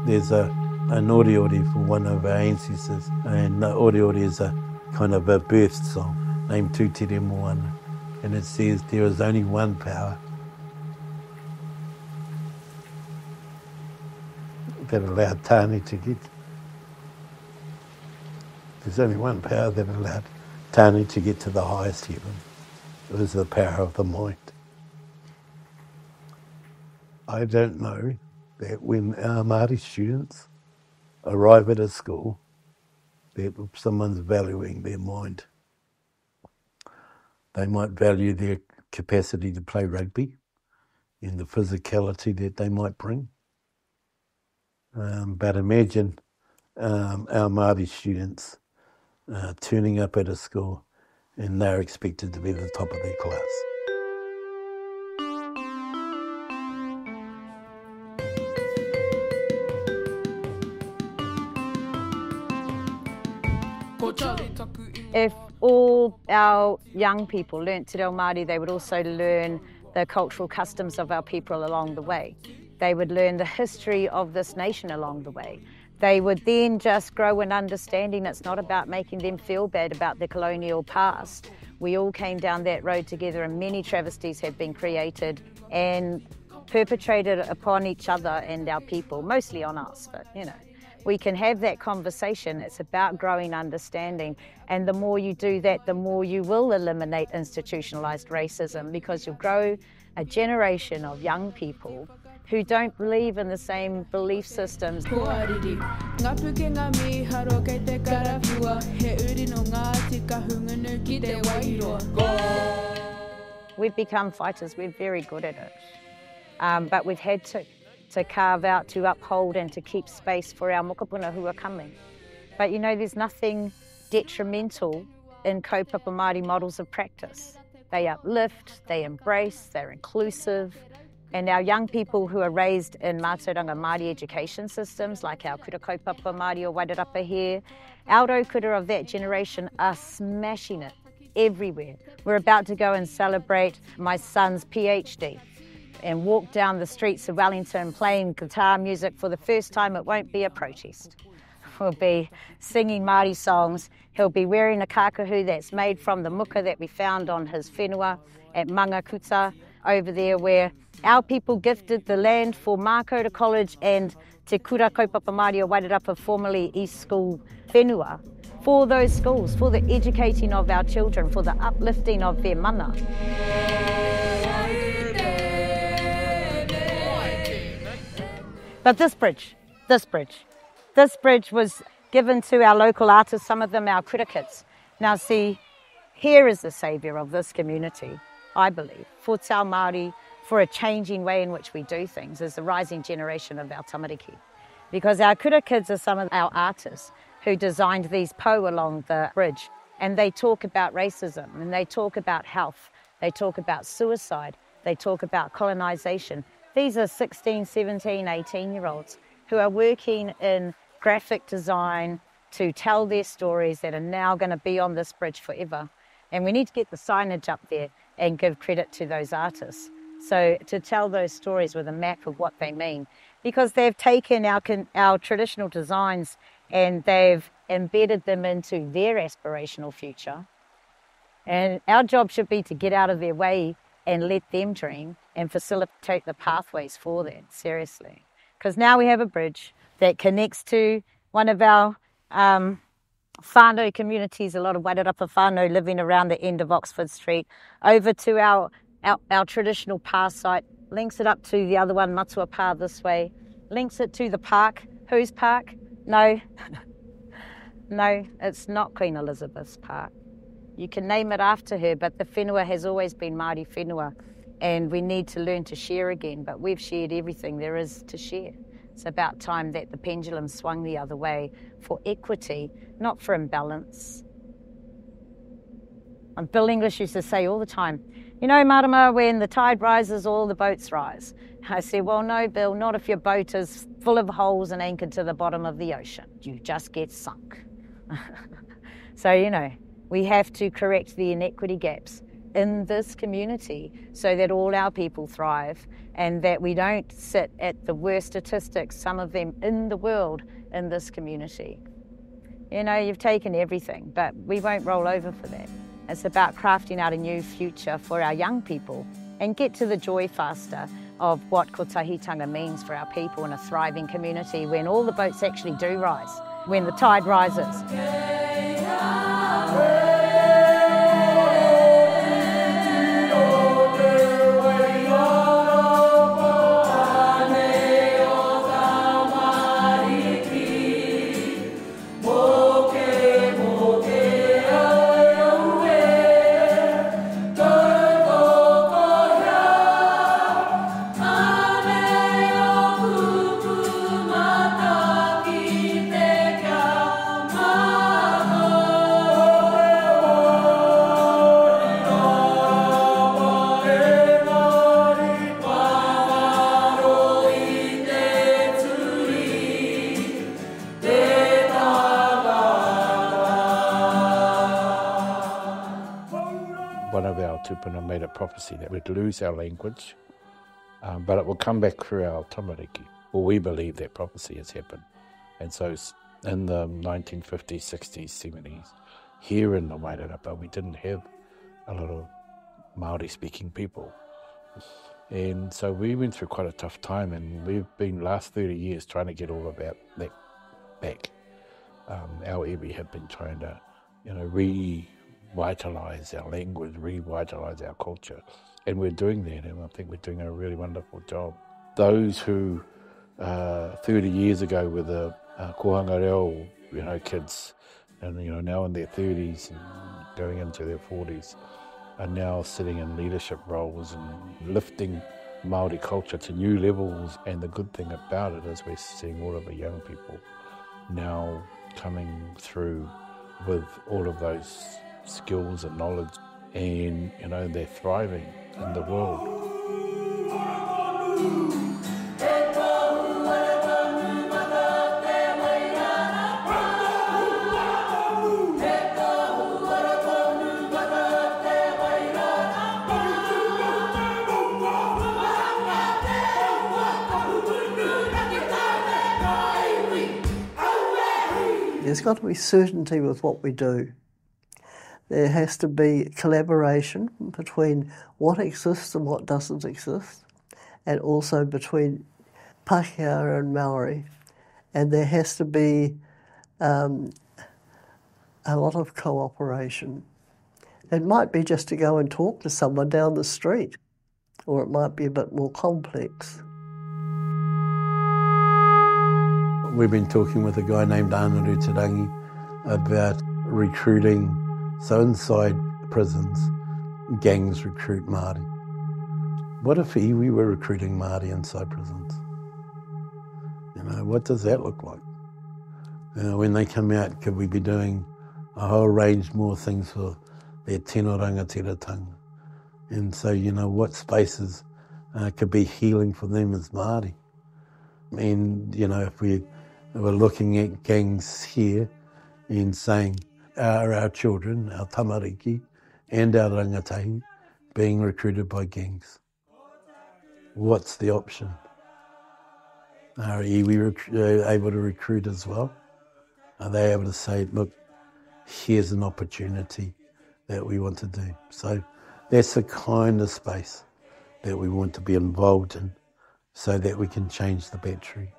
There's an ori for one of our ancestors, and the ori is a kind of a birth song named Te Tiriti, and it says there is only one power that allowed Tāne to get. There's only one power that allowed Tāne to get to the highest heaven. It was the power of the mind. I don't know that when our Māori students arrive at a school, that someone's valuing their mind. They might value their capacity to play rugby and the physicality that they might bring. But imagine our Māori students turning up at a school and they're expected to be the top of their class. If all our young people learnt Te Reo Māori, they would also learn the cultural customs of our people along the way. They would learn the history of this nation along the way. They would then just grow an understanding. It's not about making them feel bad about the colonial past. We all came down that road together, and many travesties have been created and perpetrated upon each other and our people, mostly on us, but you know. We can have that conversation. It's about growing understanding. And the more you do that, the more you will eliminate institutionalised racism, because you'll grow a generation of young people who don't believe in the same belief systems. We've become fighters. We're very good at it. But we've had to carve out, to uphold and to keep space for our mokopuna who are coming. But you know, there's nothing detrimental in kaupapa Māori models of practice. They uplift, they embrace, they're inclusive. And our young people who are raised in mātauranga Māori education systems, like our kura kaupapa Māori o WAIRARAPA here, our aukura of that generation are smashing it everywhere. We're about to go and celebrate my son's PhD. And walk down the streets of Wellington playing guitar music for the first time. It won't be a protest. We'll be singing Māori songs. He'll be wearing a kākahu that's made from the muka that we found on his whenua at Mangakuta over there, where our people gifted the land for Mākota College and Te Kura Kaupapa Māori o WAIRARAPA, formerly East School whenua, for those schools, for the educating of our children, for the uplifting of their mana. But this bridge was given to our local artists, some of them our criticets. Now see, here is the saviour of this community, I believe, for Te Ao Māori, for a changing way in which we do things, is the rising generation of our tamariki. Because our criticets are some of our artists who designed these po along the bridge, and they talk about racism, and they talk about health, they talk about suicide, they talk about colonisation. These are 16, 17, 18-year-olds who are working in graphic design to tell their stories that are now going to be on this bridge forever. And we need to get the signage up there and give credit to those artists. So to tell those stories with a map of what they mean, because they've taken our traditional designs and they've embedded them into their aspirational future. And our job should be to get out of their way and let them dream and facilitate the pathways for that, seriously. Because now we have a bridge that connects to one of our whānau communities, a lot of WAIRARAPA whānau living around the end of Oxford Street, over to our traditional pā site, links it up to the other one, Matua Pā this way, links it to the park. Whose park? No, no, it's not Queen Elizabeth's Park. You can name it after her, but the whenua has always been Māori whenua, and we need to learn to share again, but we've shared everything there is to share. It's about time that the pendulum swung the other way for equity, not for imbalance. And Bill English used to say all the time, you know, Marama, when the tide rises, all the boats rise. I said, well, no, Bill, not if your boat is full of holes and anchored to the bottom of the ocean. You just get sunk. So, you know, we have to correct the inequity gaps in this community so that all our people thrive and that we don't sit at the worst statistics, some of them in the world, in this community. You know, you've taken everything, but we won't roll over for that. It's about crafting out a new future for our young people and get to the joy faster of what kotahitanga means for our people in a thriving community when all the boats actually do rise, when the tide rises. One of our tupuna made a prophecy that we'd lose our language, but it will come back through our tamariki. Well, we believe that prophecy has happened. And so in the 1950s, 60s, 70s, here in the WAIRARAPA, we didn't have a lot of Māori-speaking people. And so we went through quite a tough time, and we've been last 30 years trying to get all of that back. Our iwi have been trying to, revitalize our language, revitalize our culture, and we're doing that, and I think we're doing a really wonderful job. Those who 30 years ago were the kohanga reo, kids, and now in their 30s and going into their 40s, are now sitting in leadership roles and lifting Māori culture to new levels. And the good thing about it is we're seeing all of the young people now coming through with all of those skills and knowledge, and they're thriving in the world. There's got to be certainty with what we do. There has to be collaboration between what exists and what doesn't exist, and also between Pākehā and Maori. And there has to be a lot of cooperation. It might be just to go and talk to someone down the street, or it might be a bit more complex. We've been talking with a guy named Aotearoa about recruiting. So inside prisons, gangs recruit Māori. What if iwi were recruiting Māori inside prisons? What does that look like? When they come out, could we be doing a whole range more things for their tino rangatiratanga? And so, what spaces could be healing for them as Māori? And, if we were looking at gangs here and saying, are our children, our tamariki, and our rangatahi being recruited by gangs? What's the option? Are iwi able to recruit as well? Are they able to say, look, here's an opportunity that we want to do? So that's the kind of space that we want to be involved in so that we can change the battery.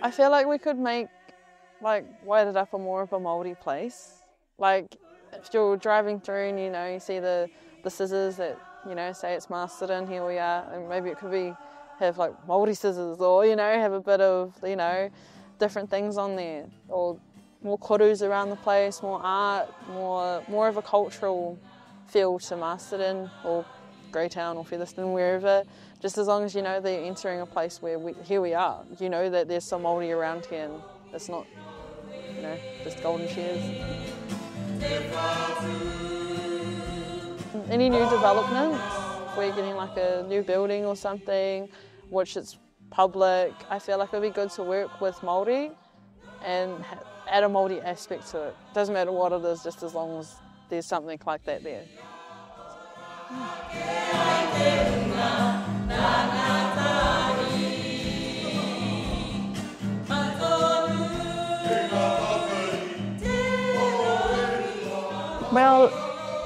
I feel like we could make Wairarapa more of a Māori place. Like if you're driving through and you see the scissors that say it's Masterton, here we are, and maybe it could have like Māori scissors, or have a bit of different things on there, or more korus around the place, more art, more of a cultural feel to Masterton or Greytown or Featherston, wherever. Just as long as they're entering a place where here we are, that there's some Māori around here and it's not, just golden shears. Any new developments, if we're getting like a new building or something, which is public, I feel like it would be good to work with Māori and add a Māori aspect to it. Doesn't matter what it is, just as long as there's something like that there. Well,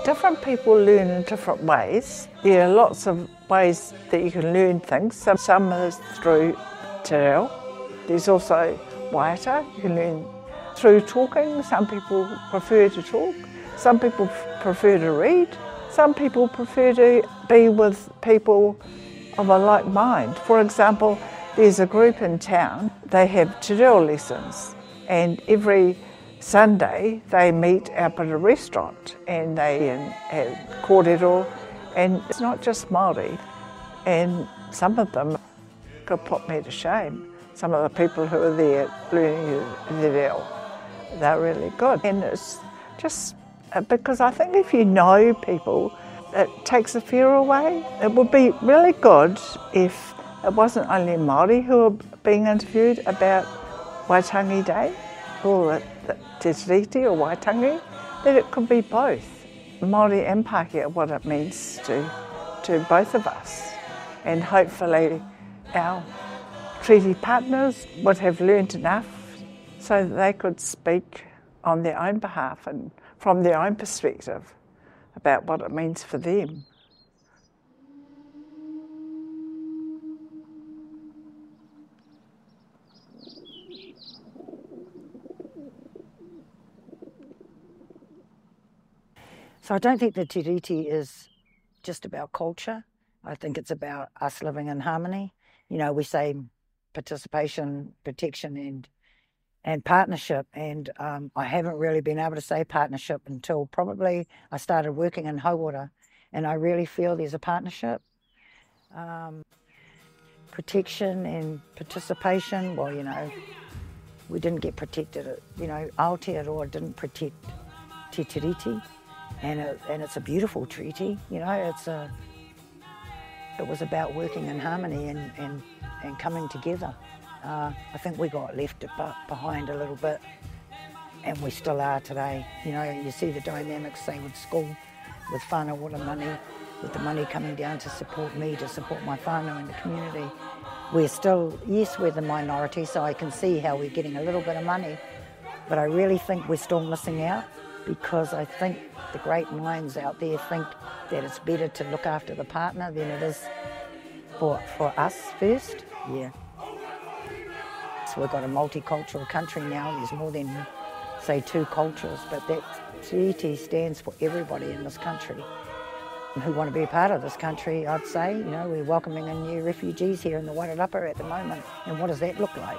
different people learn in different ways. There are lots of ways that you can learn things. Some is through te reo. There's also waiata. You can learn through talking. Some people prefer to talk. Some people prefer to read. Some people prefer to be with people of a like mind. For example, there's a group in town. They have te reo lessons, and every Sunday they meet up at a restaurant and they have kōrero, and it's not just Māori, and some of them could put me to shame. Some of the people who are there learning te reo, they're really good, and it's just because I think if you know people, it takes the fear away. It would be really good if it wasn't only Māori who were being interviewed about Waitangi Day or the Te Tiriti or Waitangi, that it could be both, Māori and Pākehā, what it means to both of us. And hopefully our treaty partners would have learnt enough so that they could speak on their own behalf and from their own perspective about what it means for them. So I don't think the Te Tiriti is just about culture. I think it's about us living in harmony. You know, we say participation, protection and partnership, and I haven't really been able to say partnership until probably I started working in Hauora, and I really feel there's a partnership. Protection and participation, well, you know, we didn't get protected. You know, Aotearoa didn't protect Te Tiriti. And it's a beautiful treaty, you know. It was about working in harmony and coming together. I think we got left behind a little bit, and we still are today. You know, you see the dynamics, say with school, with whānau water money, with the money coming down to support me, to support my whānau in the community. We're still, yes, we're the minority, so I can see how we're getting a little bit of money, but I really think we're still missing out, because I think the great minds out there think that it's better to look after the partner than it is for us first. Yeah. So we've got a multicultural country now. There's more than, say, 2 cultures, but that treaty stands for everybody in this country who want to be a part of this country, I'd say. You know, we're welcoming in new refugees here in the WAIRARAPA at the moment, and what does that look like?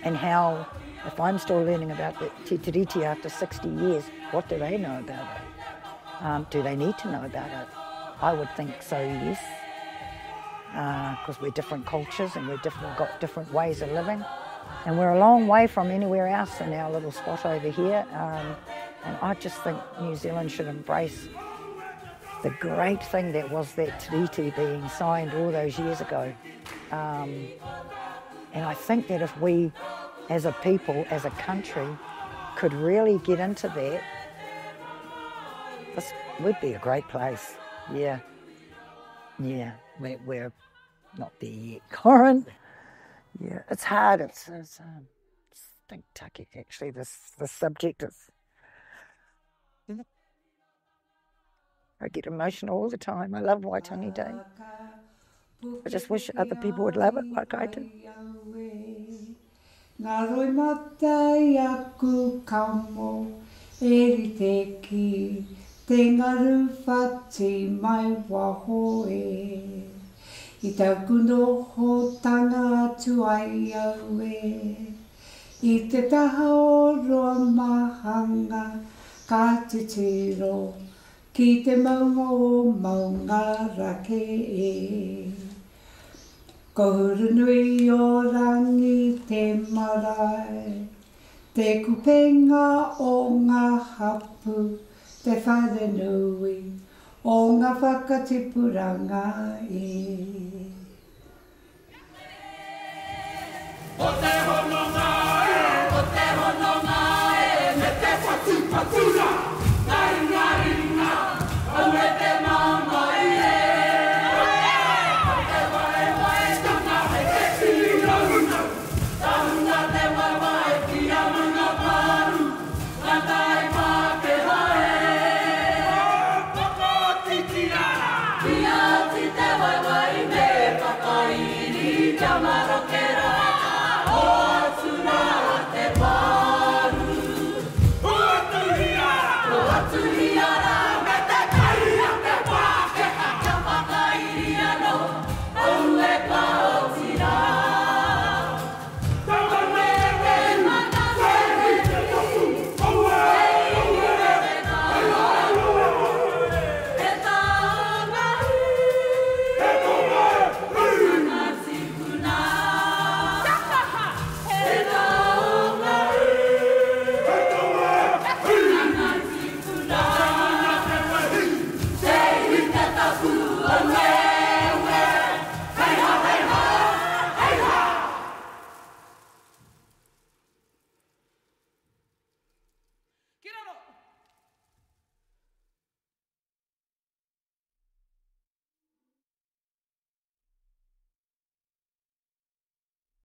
And how, if I'm still learning about the Te Tiriti after 60 years, what do they know about it? Do they need to know about it? I would think so, yes. Because we're different cultures and we've got different ways of living. And we're a long way from anywhere else in our little spot over here. And I just think New Zealand should embrace the great thing that was that treaty being signed all those years ago. And I think that if we, as a people, as a country, could really get into that, this would be a great place. Yeah. Yeah, we're not there yet, Corin. Yeah, it's hard. It's think Taki, actually, this subject is... I get emotional all the time. I love Waitangi Day. I just wish other people would love it like I do. Ngā roi matai aku kamo, eri te ki, te ngaru whati mai waho e. I tau kunoho tanga atu ai au e. I te taha o roa mahanga, ka te tiro, ki te maunga o maunga rake e. Ko huru nui o rangi te marae, te kupenga o ngā hapū, te whare nui, o ngā whakatipuranga e. O te hononga e, me te patupatuna, ngāringa, o me te mama e. O te wae, tana he te tirauna, taunga te wae, kia mga paru, ngā tai mā ke hae. Koko titiara, kia ti te wae me, kakairi, kia marokera.